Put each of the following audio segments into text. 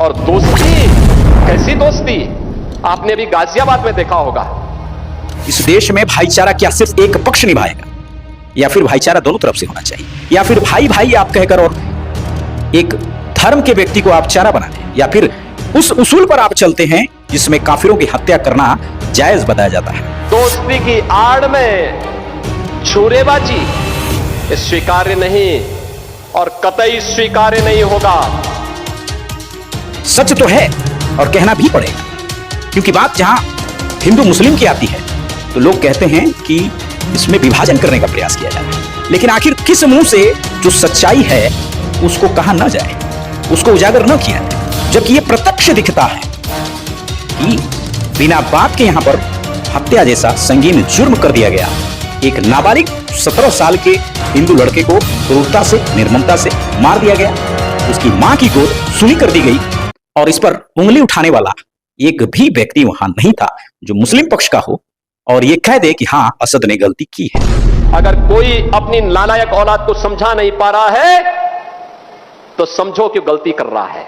और दोस्ती, कैसी दोस्ती आपने अभी गाजियाबाद में देखा होगा। इस देश में भाईचारा क्या सिर्फ एक पक्ष निभाएगा, या फिर भाईचारा दोनों तरफ से होना चाहिए, या फिर भाई भाई आप कहकर और एक धर्म के व्यक्ति को आप चारा बना दें, या फिर उस उसूल पर आप चलते हैं जिसमें काफिरों की हत्या करना जायज बताया जाता है। दोस्ती की आड़ में छुरेबाजी स्वीकार्य नहीं और कतई स्वीकार्य नहीं होगा। सच तो है और कहना भी पड़ेगा, क्योंकि बात जहां हिंदू मुस्लिम की आती है तो लोग कहते हैं कि इसमें विभाजन करने का प्रयास किया जाए, लेकिन आखिर किस मुंह से जो सच्चाई है उसको कहा न जाए, उसको उजागर न किया जाए, जबकि यह प्रत्यक्ष दिखता है कि बिना बात के यहां पर हत्या जैसा संगीन जुर्म कर दिया गया। एक नाबालिग 17 साल के हिंदू लड़के को क्रूरता से, निर्ममता से मार दिया गया, उसकी मां की गोद सुनी कर दी गई और इस पर उंगली उठाने वाला एक भी व्यक्ति वहां नहीं था जो मुस्लिम पक्ष का हो और ये कह दे कि हां असद ने गलती की है। अगर कोई अपनी नालायक औलाद को समझा नहीं पा रहा है तो समझो कि गलती कर रहा है,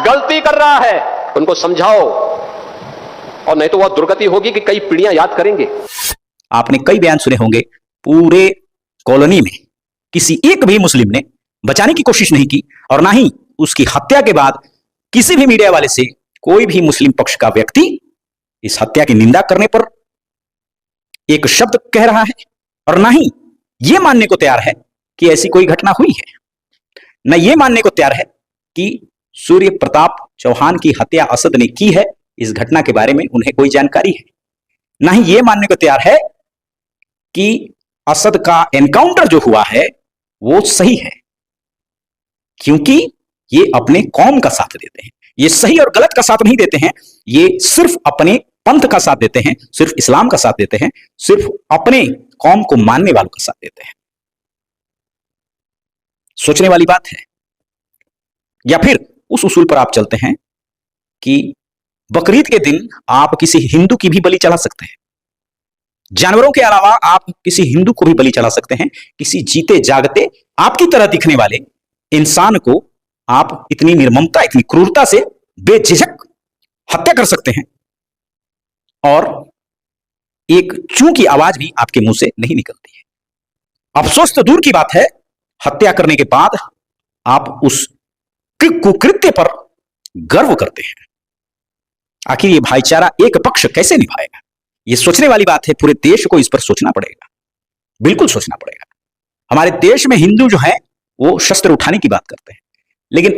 गलती कर रहा है, उनको समझाओ, और नहीं तो वह दुर्गति होगी कि कई पीढ़ियां याद करेंगे। आपने कई बयान सुने होंगे, पूरे कॉलोनी में किसी एक भी मुस्लिम ने बचाने की कोशिश नहीं की और ना ही उसकी हत्या के बाद किसी भी मीडिया वाले से कोई भी मुस्लिम पक्ष का व्यक्ति इस हत्या की निंदा करने पर एक शब्द कह रहा है और ना ही यह मानने को तैयार है कि ऐसी कोई घटना हुई है, न यह मानने को तैयार है कि सूर्य प्रताप चौहान की हत्या असद ने की है, इस घटना के बारे में उन्हें कोई जानकारी है, ना ही यह मानने को तैयार है कि असद का एनकाउंटर जो हुआ है वो सही है, क्योंकि ये अपने कौम का साथ देते हैं। ये सही और गलत का साथ नहीं देते हैं, ये सिर्फ अपने पंथ का साथ देते हैं, सिर्फ इस्लाम का साथ देते हैं, सिर्फ अपने कौम को मानने वालों का साथ देते हैं। सोचने वाली बात है। या फिर उस उसूल पर आप चलते हैं कि बकरीद के दिन आप किसी हिंदू की भी बलि चढ़ा सकते हैं, जानवरों के अलावा आप किसी हिंदू को भी बलि चढ़ा सकते हैं, किसी जीते जागते आपकी तरह दिखने वाले इंसान को आप इतनी निर्ममता, इतनी क्रूरता से बेझिझक हत्या कर सकते हैं और एक चू की आवाज भी आपके मुंह से नहीं निकलती है। अफसोस तो दूर की बात है, हत्या करने के बाद आप उस कुकृत्य पर गर्व करते हैं। आखिर ये भाईचारा एक पक्ष कैसे निभाएगा? ये सोचने वाली बात है। पूरे देश को इस पर सोचना पड़ेगा, बिल्कुल सोचना पड़ेगा। हमारे देश में हिंदू जो है वो शस्त्र उठाने की बात करते हैं, लेकिन